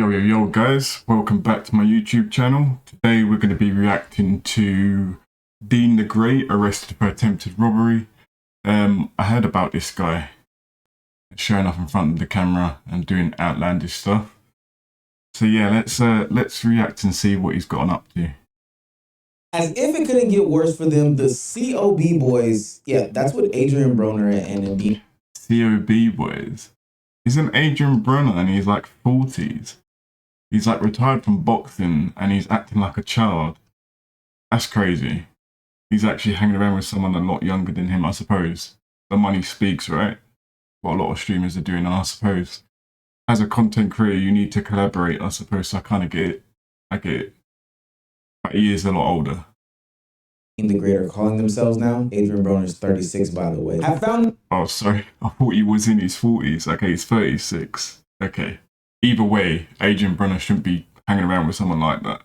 Yo guys, welcome back to my YouTube channel. Today we're going to be reacting to DeenTheGreat arrested for attempted robbery. I heard about this guy showing up in front of the camera and doing outlandish stuff. So yeah, let's react and see what he's gotten up to. As if it couldn't get worse for them, the COB boys, yeah, that's what Adrian Broner and Dean. COB boys? Isn't Adrian Broner and he's like 40s? He's like retired from boxing and he's acting like a child. That's crazy. He's actually hanging around with someone a lot younger than him, I suppose. The money speaks, right? What a lot of streamers are doing, and I suppose as a content creator you need to collaborate, I suppose, so I kind of get it. I get it. But he is a lot older. DeenTheGreat are calling themselves now. Adrian Broner's 36, by the way. I found... Oh, sorry. I thought he was in his 40s. Okay, he's 36. Okay. Either way, Adrian Broner shouldn't be hanging around with someone like that.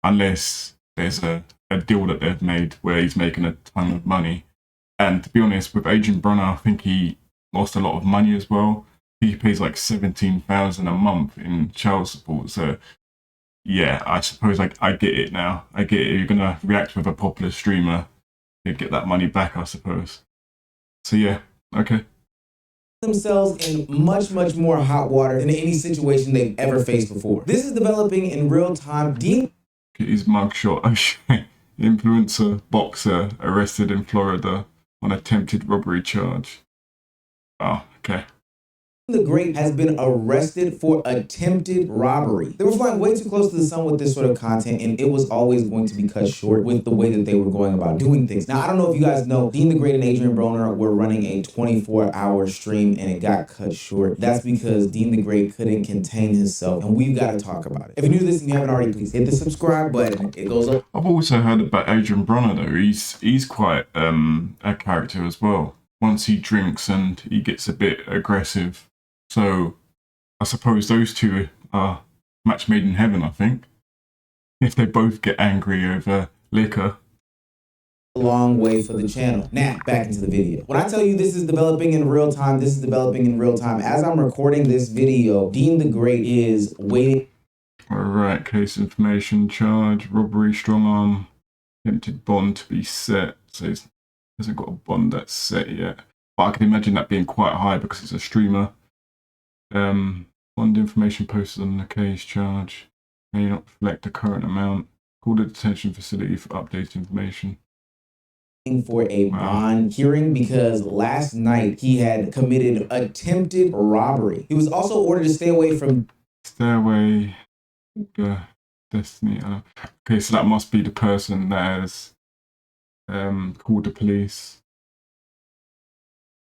Unless there's a deal that they've made where he's making a ton of money. And to be honest, with Adrian Broner, I think he lost a lot of money as well. He pays like $17,000 a month in child support. So yeah, I suppose I get it now. I get it. You're going to react with a popular streamer. You get that money back, I suppose. So yeah, okay. Themselves in much more hot water than any situation they've ever faced before. This is developing in real time. Get his mugshot. Okay. Influencer boxer arrested in Florida on attempted robbery charge. Oh, okay. DeenTheGreat has been arrested for attempted robbery. They were flying way too close to the sun with this sort of content, and it was always going to be cut short with the way that they were going about doing things. Now, I don't know if you guys know, DeenTheGreat and Adrian Broner were running a 24-hour stream, and it got cut short. That's because DeenTheGreat couldn't contain himself, and we've got to talk about it. If you're new to this and you haven't already, please hit the subscribe button. It goes up. I've also heard about Adrian Broner, though. He's quite a character as well. Once he drinks and he gets a bit aggressive. So I suppose those two are match made in heaven, I think. If they both get angry over liquor. A long way for the channel. Now, back into the video. When I tell you this is developing in real time, this is developing in real time. As I'm recording this video, DeenTheGreat is waiting. Alright, case information, charge, robbery, strong arm, attempted bond to be set. So he hasn't got a bond that's set yet. But I can imagine that being quite high because it's a streamer. Bond information posted on the case charge may not reflect the current amount. Call the detention facility for updated information. For a bond hearing because last night he had committed attempted robbery. He was also ordered to stay away from... Destiny. Okay, so that must be the person that has called the police.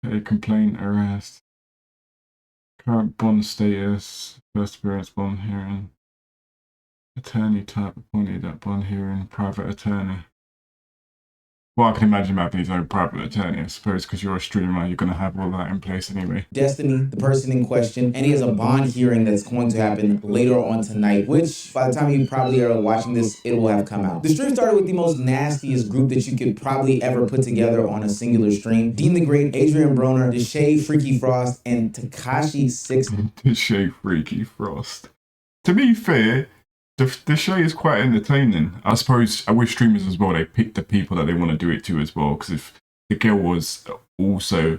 A complaint, arrest. Current bond status, first appearance bond hearing, attorney type appointed at bond hearing, private attorney. Well, I can imagine him having his own private attorney, I suppose, because you're a streamer, you're going to have all that in place anyway. Destiny, the person in question, and he has a bond hearing that's going to happen later on tonight, which by the time you probably are watching this, it will have come out. The stream started with the most nastiest group that you could probably ever put together on a singular stream. DeenTheGreat, Adrian Broner, Deshae Freaky Frost, and Tekashi 6. Deshae Freaky Frost. To be fair, the show is quite entertaining. I suppose with streamers as well, they pick the people that they want to do it to as well. Because if the girl was also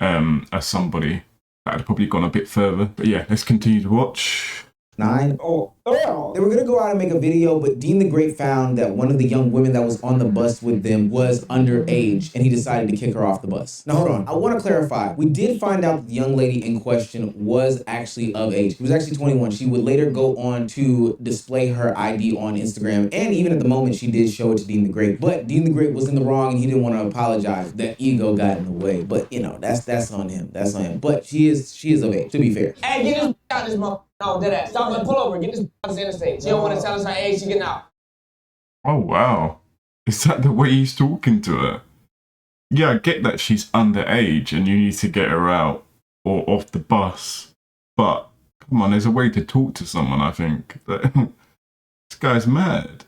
a somebody, that had probably gone a bit further. But yeah, let's continue to watch. 9. They were gonna go out and make a video, but DeenTheGreat found that one of the young women that was on the bus with them was underage, and he decided to kick her off the bus. Now hold on, I want to clarify. We did find out that the young lady in question was actually of age. She was actually 21. She would later go on to display her ID on Instagram, and even at the moment she did show it to DeenTheGreat. But DeenTheGreat was in the wrong, and he didn't want to apologize. That ego got in the way. But you know, that's on him. That's on him. But she is of age, to be fair. Hey, get this out this motherfucker. No, dead ass. Stop and pull over. Get this out the interstate. She don't want to tell us her age. She getting out. Oh, wow. Is that the way he's talking to her? Yeah, I get that she's underage and you need to get her out or off the bus. But, come on, there's a way to talk to someone, I think. This guy's mad.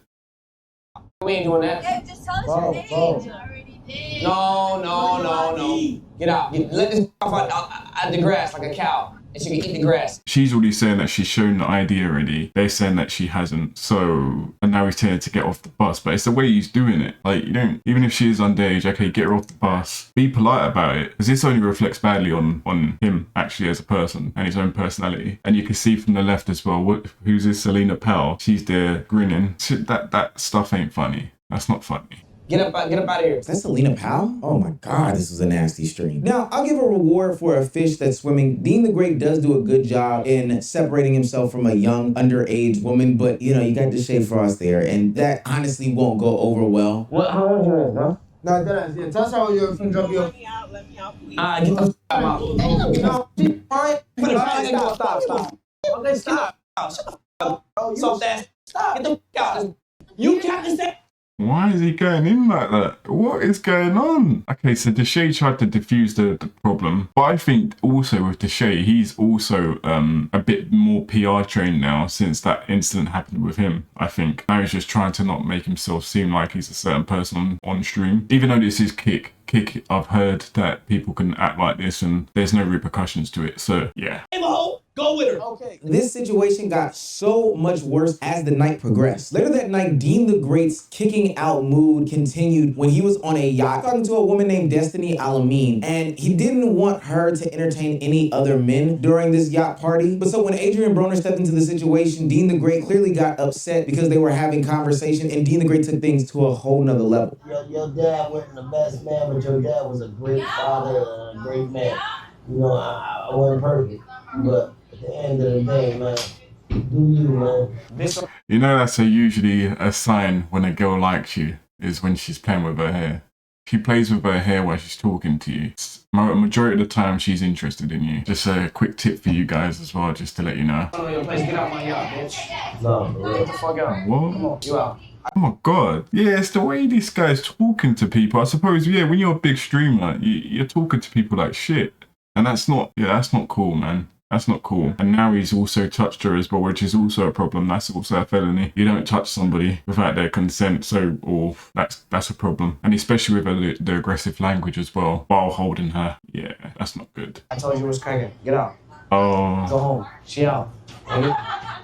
We ain't doing that. Yeah, just tell us your age. I already did. No. Get out. Let this off out the grass like a cow. and she can eat the grass. She's already saying that she's shown the ID already. They're saying that she hasn't. So, and now he's telling her to get off the bus. But it's the way he's doing it. Like, you don't, even if she is underage, okay, get her off the bus. Be polite about it. Because this only reflects badly on him, actually, as a person and his own personality. And you can see from the left as well, who's this Selena Powell? She's there grinning. That stuff ain't funny. That's not funny. Get up out of here. Is that Selena Powell? Oh my God, this was a nasty stream. Now, I'll give a reward for a fish that's swimming. Dean the Great does do a good job in separating himself from a young, underage woman, but you know, you got Deshae Frost there, and that honestly won't go over well. What? How old you is, bro? No, that's tell us how you're from drop your. Let me out, please. Get the out. No, Stop. Okay, stop. Shut the fuck up. Soft ass. Stop. Get the fuck out. You can't say. Why is he going in like that? What is going on? Okay, so Deshae tried to defuse the problem. But I think also with Deshae, he's also a bit more PR trained now since that incident happened with him, I think. Now he's just trying to not make himself seem like he's a certain person on stream. Even though this is Kick, I've heard that people can act like this and there's no repercussions to it. So, yeah. Go with her. Okay. This situation got so much worse as the night progressed. Later that night, Dean the Great's kicking out mood continued when he was on a yacht talking to a woman named Destiny Alameen, and he didn't want her to entertain any other men during this yacht party. But so when Adrian Broner stepped into the situation, Dean the Great clearly got upset because they were having conversation, and Dean the Great took things to a whole nother level. Your dad wasn't the best man, but your dad was a great father and a great man. You know, I wasn't perfect, but at the end of the day, man, do you, man. You know, that's usually a sign when a girl likes you, is when she's playing with her hair. She plays with her hair while she's talking to you. Majority of the time, she's interested in you. Just a quick tip for you guys as well, just to let you know. Get out my yacht, bitch. No, Get the fuck out. What? Come on, you out. Oh my God. Yeah, it's the way this guy's talking to people. I suppose, yeah, when you're a big streamer, you're talking to people like shit. And that's not cool, man. That's not cool. And now he's also touched her as well, which is also a problem. That's also a felony. You don't touch somebody without their consent, so that's a problem. And especially with the aggressive language as well, while holding her. Yeah, that's not good. I told you it was cracking. Get out. Oh. Go home. She out.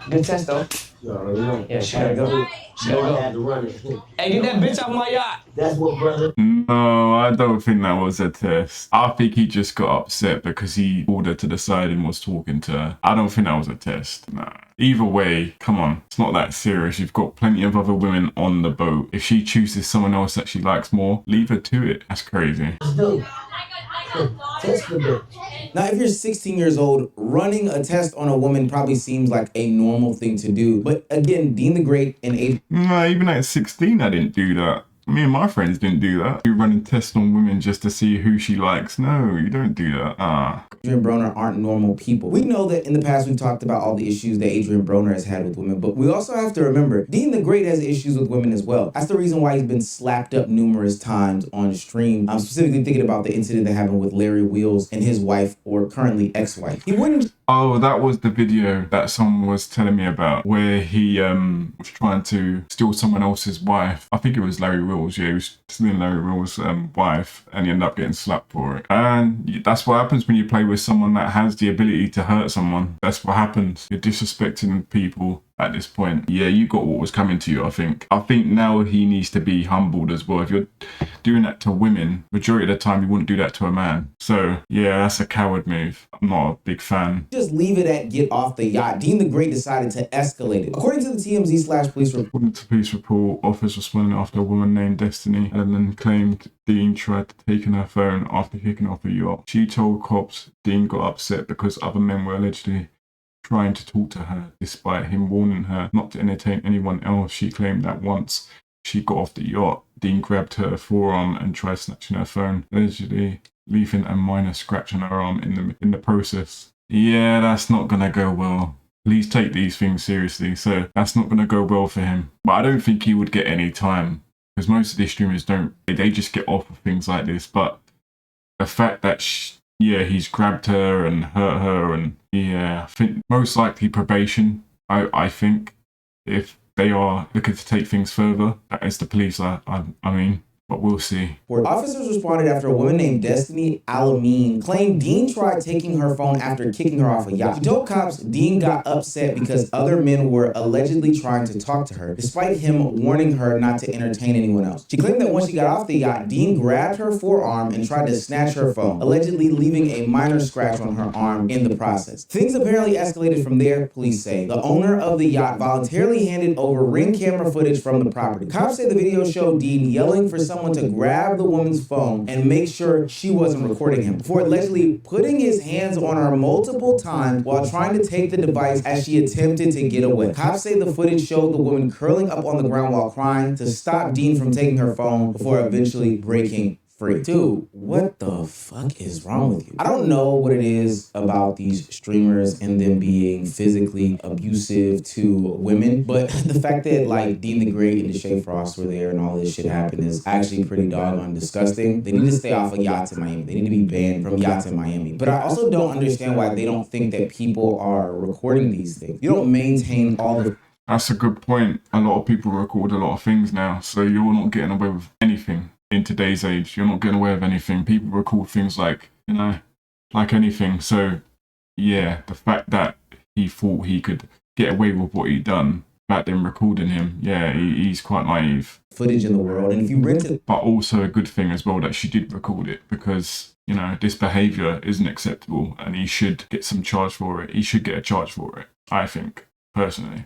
Good test though. you already know. Yeah, she gotta go. She No, gotta I go. had to run it. Hey, get that bitch off my yacht. That's what, brother. No, I don't think that was a test. I think he just got upset because he pulled her to the side and was talking to her. I don't think that was a test. Nah. Either way, come on. It's not that serious. You've got plenty of other women on the boat. If she chooses someone else that she likes more, leave her to it. That's crazy. Dude, test the bitch. Now, if you're 16 years old, running a test on a woman probably seems like a normal thing to do. But again, Dean the Great and Adrian No, even at 16, I didn't do that. Me and my friends didn't do that. You running tests on women just to see who she likes. No, you don't do that. Broner aren't normal people. We know that in the past we've talked about all the issues that Adrian Broner has had with women, but we also have to remember Dean the Great has issues with women as well. That's the reason why he's been slapped up numerous times on stream. I'm specifically thinking about the incident that happened with Larry Wheels and his wife, or currently ex-wife. He wouldn't. Oh, that was the video that someone was telling me about, where he was trying to steal someone else's wife. I think it was Larry Wills. Yeah, he was stealing Larry Wills' wife, and he ended up getting slapped for it. And that's what happens when you play with someone that has the ability to hurt someone. That's what happens. You're disrespecting people at this point. Yeah, you got what was coming to you, I think. I think now he needs to be humbled as well. If you're doing that to women, majority of the time you wouldn't do that to a man. So, yeah, that's a coward move. I'm not a big fan. Just leave it at get off the yacht. Dean the Great decided to escalate it. According to the TMZ/police report, According to police report, officers responding after a woman named Destiny and then claimed Dean tried to take her phone after kicking off a yacht. She told cops Dean got upset because other men were allegedly trying to talk to her, despite him warning her not to entertain anyone else. She claimed that once she got off the yacht, Dean grabbed her forearm and tried snatching her phone, allegedly leaving a minor scratch on her arm in the process. Yeah, that's not gonna go well. Please take these things seriously. So that's not gonna go well for him. But I don't think he would get any time, because most of these streamers don't. They just get off of things like this. But the fact that he's grabbed her and hurt her, and yeah, I think most likely probation. I think if they are looking to take things further, that is the police. I mean, but we'll see. Officers responded after a woman named Destiny Alameen claimed Deen tried taking her phone after kicking her off a yacht. She told cops Deen got upset because other men were allegedly trying to talk to her, despite him warning her not to entertain anyone else. She claimed that once she got off the yacht, Deen grabbed her forearm and tried to snatch her phone, allegedly leaving a minor scratch on her arm in the process. Things apparently escalated from there, police say. The owner of the yacht voluntarily handed over Ring camera footage from the property. Cops say the video showed Deen yelling for someone to grab the woman's phone and make sure she wasn't recording him, before allegedly putting his hands on her multiple times while trying to take the device as she attempted to get away. Cops say the footage showed the woman curling up on the ground while crying to stop Deen from taking her phone before eventually breaking free. Dude, what the fuck is wrong with you? I don't know what it is about these streamers and them being physically abusive to women, but the fact that like DeenTheGreat and Deshae Frost were there and all this shit happened is actually pretty doggone disgusting. They need to stay off of yachts in Miami. They need to be banned from yachts in Miami. But I also don't understand why they don't think that people are recording these things. You don't maintain all the... That's a good point. A lot of people record a lot of things now, so you're not getting away with anything. In today's age, you're not getting away with anything. People record things like, you know, like anything. So, yeah, the fact that he thought he could get away with what he'd done back then recording him, yeah, he's quite naive. Footage in the world, and if you rent it... But also a good thing as well that she did record it, because, you know, this behaviour isn't acceptable and he should get some charge for it. He should get a charge for it, I think, personally.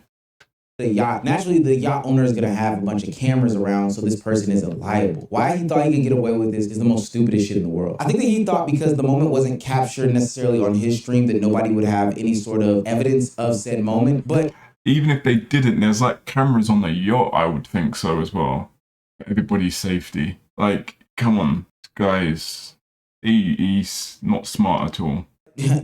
The yacht. Naturally, the yacht owner is going to have a bunch of cameras around, so this person isn't liable. Why he thought he could get away with this is the most stupidest shit in the world. I think that he thought because the moment wasn't captured necessarily on his stream that nobody would have any sort of evidence of said moment, but... Even if they didn't, there's like cameras on the yacht, I would think so as well. For everybody's safety. Like, come on, guys. He's not smart at all.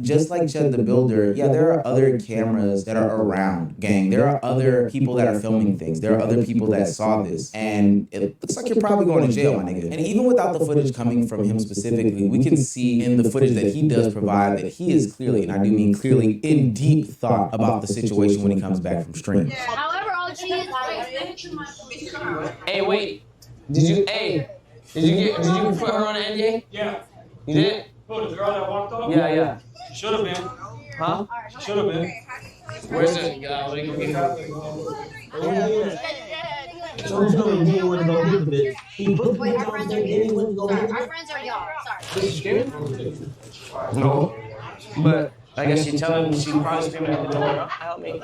Just like Chad the Builder, yeah, there are other cameras that are around, gang. There are other people that are filming things. There are other people that saw this. And it looks like you're probably going to jail, my nigga. And even without the footage coming from him specifically, we can see in the footage that he does provide that he is clearly, and I do mean clearly, in deep thought about the situation when he comes back from stream. However, all she is Hey, wait. Did you put her on an NDA? Yeah. You did? Oh, the girl that walked off? Yeah. Should have been. Huh? Should have been. Where's it? So he's going to want to go get the bitch. He put the Wait, bitch our on friends there, are then he here. went to go Sorry, get our friends are y'all. Sorry. Is she scared? No. But I guess she telling me she's probably screaming at the door. Help me.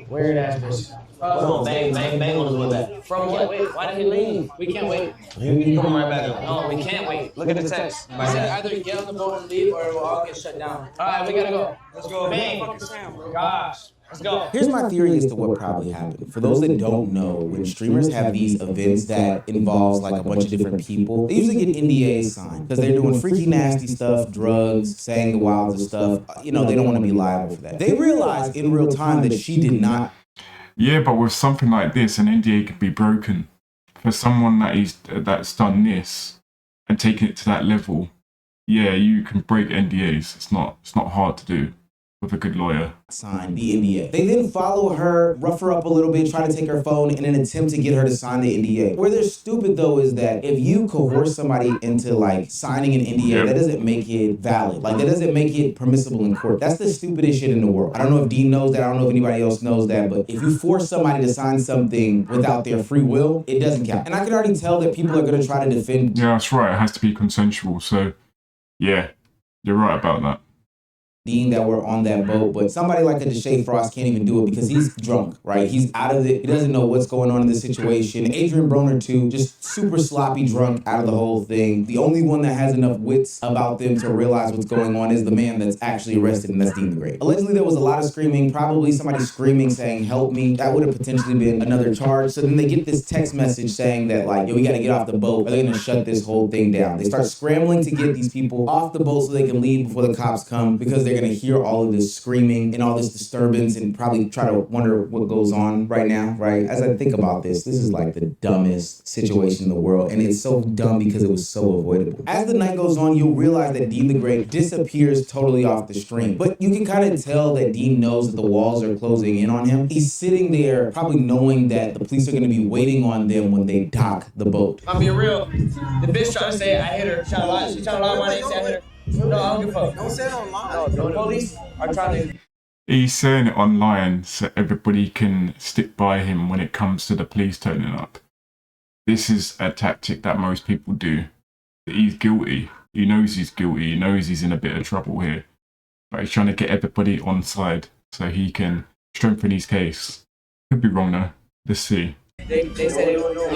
Weird ass bitch. Come on, bang on his way back. From what? Wait, why did he leave? We can't wait. He come right back up. No, we can't wait. Look at the text. He said either get on the boat and leave or we'll all get shut down. All right, we gotta go. Let's go. Bang. Fucking Sam, bro. Gosh. Let's go. Here's my theory as to what probably happened. For those that don't know, when streamers have these events that involves like a bunch of different people, they usually get NDAs signed because they're doing freaky nasty stuff, drugs, saying the wildest stuff. You know, they don't want to be liable for that. They realized in real time that she did not. Yeah, but with something like this, an NDA could be broken. For someone that's done this and taken it to that level, yeah, you can break NDAs. It's not hard to do with a good lawyer. Sign the NDA. They then follow her, rough her up a little bit, try to take her phone in an attempt to get her to sign the NDA. Where they're stupid though is that if you coerce somebody into like signing an NDA, that doesn't make it valid. Like that doesn't make it permissible in court. That's the stupidest shit in the world. I don't know if Deen knows that. I don't know if anybody else knows that. But if you force somebody to sign something without their free will, it doesn't count. And I can already tell that people are going to try to defend. Yeah, that's right. It has to be consensual. So, yeah, you're right about that. Deen that were on that boat, but somebody like a Deshae Frost can't even do it because he's drunk, right? He's out of it. He doesn't know what's going on in this situation. Adrian Broner too, just super sloppy drunk out of the whole thing. The only one that has enough wits about them to realize what's going on is the man that's actually arrested, and that's DeenTheGreat. Allegedly, there was a lot of screaming, probably somebody screaming saying, "Help me." That would have potentially been another charge. So then they get this text message saying that like, yo, we got to get off the boat. Are they going to shut this whole thing down? They start scrambling to get these people off the boat so they can leave before the cops come because they're they're gonna hear all of this screaming and all this disturbance and probably try to wonder what goes on right now, right? As I think about this is like the dumbest situation in the world, and it's so dumb because it was so avoidable. As the night goes on, you'll realize that Dean the Great disappears totally off the stream, but you can kind of tell that Dean knows that the walls are closing in on him. He's sitting there probably knowing that the police are gonna be waiting on them when they dock the boat. I'm being real. The bitch trying to say I hit her. She trying to lie my name, say I hit her. No, I don't give a fuck. Don't say it online. No, the police are trying to... He's saying it online so everybody can stick by him when it comes to the police turning up. This is a tactic that most people do. He's guilty. He knows he's guilty. He knows he's in a bit of trouble here. But he's trying to get everybody on side so he can strengthen his case. Could be wrong though. Let's see. They said they were no.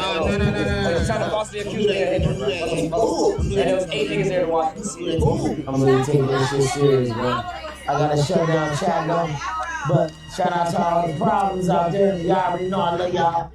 She's trying to falsely accuse me of hitting her. And there was 8 niggas there to watch this. I'm really taking this shit serious, bro. I gotta shut down chat though. But shout out to all the problems out there. Y'all already know I love y'all.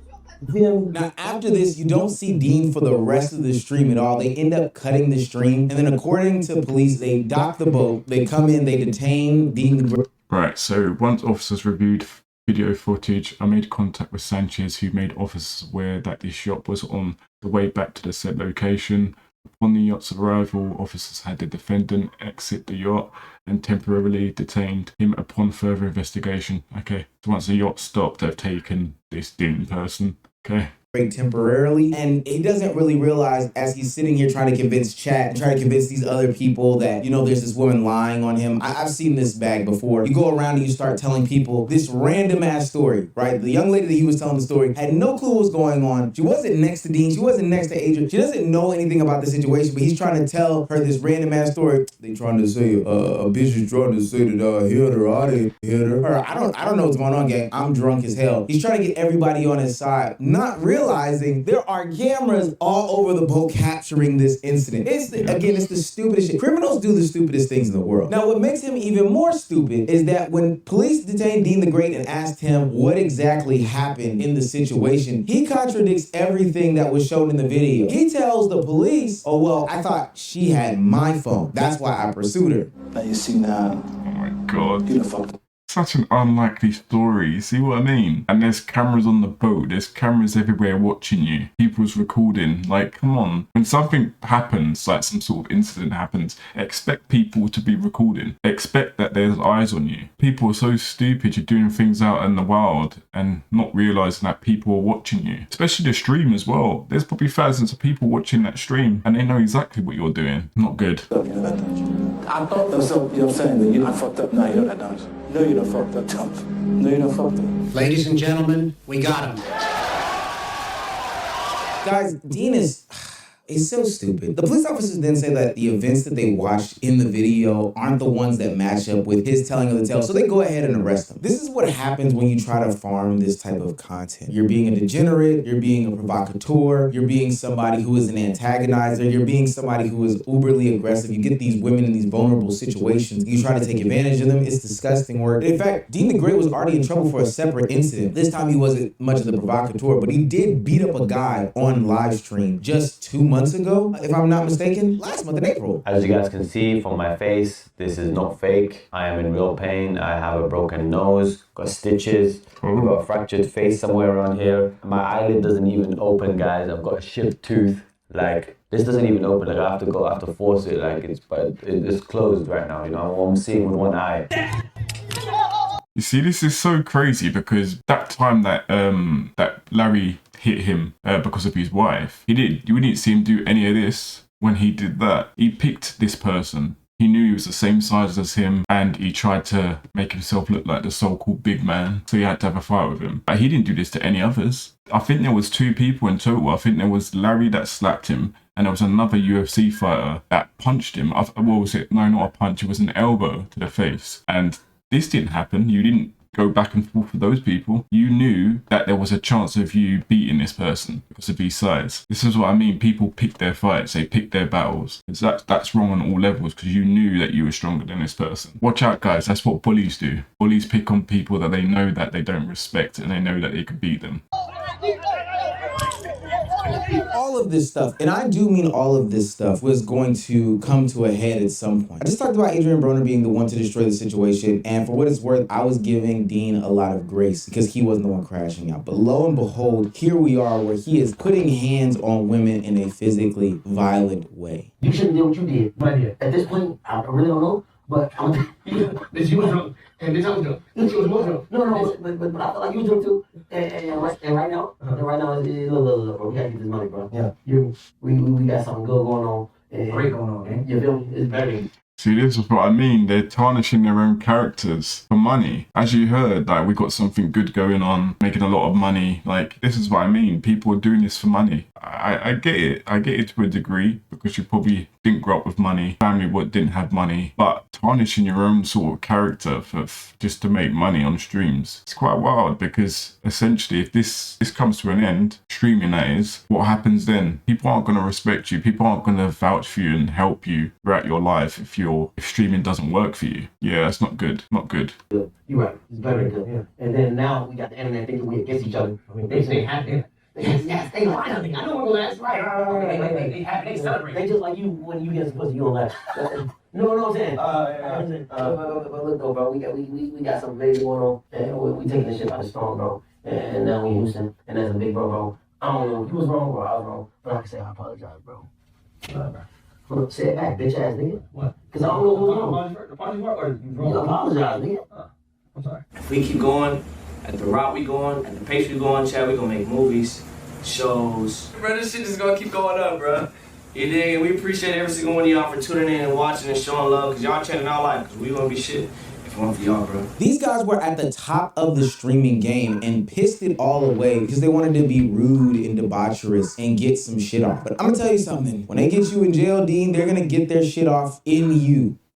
Now, after this, you don't see Dean for the rest of the stream at all. They end up cutting the stream, and then according to police, they dock the boat, they come in, they detain Dean the Great. Right, so once officers reviewed video footage, I made contact with Sanchez, who made officers aware that this yacht was on the way back to the said location. Upon the yacht's arrival, officers had the defendant exit the yacht and temporarily detained him upon further investigation. Okay, so once the yacht stopped, they've taken this Dean person. Okay. Temporarily, and he doesn't really realize as he's sitting here trying to convince chat and trying to convince these other people that, you know, there's this woman lying on him. I've seen this bag before. You go around and you start telling people this random ass story, right? The young lady that he was telling the story had no clue what was going on. She wasn't next to Dean. She wasn't next to Adrian. She doesn't know anything about the situation, but he's trying to tell her this random ass story. They trying to say a bitch is trying to say that I hit her. I didn't hit her. I don't know what's going on, gang. I'm drunk as hell. He's trying to get everybody on his side, not realizing there are cameras all over the boat capturing this incident. It's the stupidest shit. Criminals do the stupidest things in the world. Now, what makes him even more stupid is that when police detained Dean the Great and asked him what exactly happened in the situation, he contradicts everything that was shown in the video. He tells the police, oh, well, I thought she had my phone. That's why I pursued her. Now you see now. Oh my god. You done fucked. Such an unlikely story, you see what I mean? And there's cameras on the boat, there's cameras everywhere watching you. People's recording, like, come on. When something happens, like some sort of incident happens, expect people to be recording. Expect that there's eyes on you. People are so stupid, you're doing things out in the wild and not realising that people are watching you. Especially the stream as well. There's probably thousands of people watching that stream and they know exactly what you're doing. Not good. You know that, don't you? I thought that, so, you know what I'm saying? That you done fucked up now, you know that, don't you? No, you done fucked up, don't you? No, you done fucked up. Ladies and gentlemen, we got him. Guys, Dean is so stupid. The police officers then say that the events that they watched in the video aren't the ones that match up with his telling of the tale, so they go ahead and arrest him. This is what happens when you try to farm this type of content. You're being a degenerate, you're being a provocateur, you're being somebody who is an antagonizer, you're being somebody who is uberly aggressive. You get these women in these vulnerable situations, you try to take advantage of them. It's disgusting work. In fact, Dean the Great was already in trouble for a separate incident. This time he wasn't much of the provocateur, but he did beat up a guy on live stream just 2 months ago, if I'm not mistaken, last month in April. As you guys can see from my face, this is not fake. I am in real pain. I have a broken nose, got stitches, I've got a fractured face somewhere around here. My eyelid doesn't even open, guys. I've got a chipped tooth. Like, this doesn't even open. Like, I have to force it. Like, it's closed right now. You know, I'm seeing with one eye. You see, this is so crazy because that time that that Larry hit him because of his wife, you didn't see him do any of this when he did that. He picked this person. He knew he was the same size as him and he tried to make himself look like the so-called big man, so he had to have a fight with him. But he didn't do this to any others. I think there was 2 people in total. I think there was Larry that slapped him and there was another UFC fighter that punched him. What was it? No, not a punch. It was an elbow to the face. And this didn't happen. You didn't go back and forth with those people. You knew that there was a chance of you beating this person because of his size. This is what I mean. People pick their fights. They pick their battles. That's wrong on all levels because you knew that you were stronger than this person. Watch out, guys. That's what bullies do. Bullies pick on people that they know that they don't respect and they know that they can beat them. All all of this stuff, and I do mean all of this stuff, was going to come to a head at some point. I just talked about Adrian Broner being the one to destroy the situation, and for what it's worth, I was giving Dean a lot of grace because he wasn't the one crashing out. But lo and behold, here we are where he is putting hands on women in a physically violent way. You shouldn't do what you did. What I did? At this point, I really don't know, but I'm Bitch, you was drunk. And bitch, I was drunk. Bitch, you was more drunk. No, but I feel like you drunk too. And right now, look, bro, we gotta get this money, bro. Yeah. We got something good going on. Great going on, man. You feel me? It's better. See, this is what I mean. They're tarnishing their own characters for money. As you heard, like, we got something good going on, making a lot of money. Like, this is what I mean. People are doing this for money. I get it. I get it to a degree because you probably didn't grow up with money. Family didn't have money. But tarnishing your own sort of character for just to make money on streams, it's quite wild because essentially if this comes to an end, streaming that is, what happens then? People aren't going to respect you. People aren't going to vouch for you and help you throughout your life if streaming doesn't work for you. Yeah, that's not good. Not good. You're right. It's very good. Yeah. And then now we got the internet thinking we against each other. I mean, they have it. Yes, they lie. I know we're gonna laugh. Right. They celebrate. They just like you when you get supposed to, you don't laugh. No, what I'm saying. But look though, bro, we got something big going on, and we taking this shit by the storm, bro. And now we in Houston, and that's a big bro. I don't know if you was wrong or I was wrong, but I can say I apologize, bro. Look, say it back, bitch ass nigga. What? Cause I don't know who's wrong. Apologize or you wrong? You apologize, nigga. I'm sorry. If we keep going at the route we going, at the pace we going, Chad, we gonna make movies, shows. Bro, this shit is gonna keep going up, bro. You dig? And we appreciate every single one of y'all for tuning in and watching and showing love, because y'all changing our life, because we gonna be shit if it weren't for y'all, bro. These guys were at the top of the streaming game and pissed it all away because they wanted to be rude and debaucherous and get some shit off. But I'm gonna tell you something. When they get you in jail, Dean, they're gonna get their shit off in you.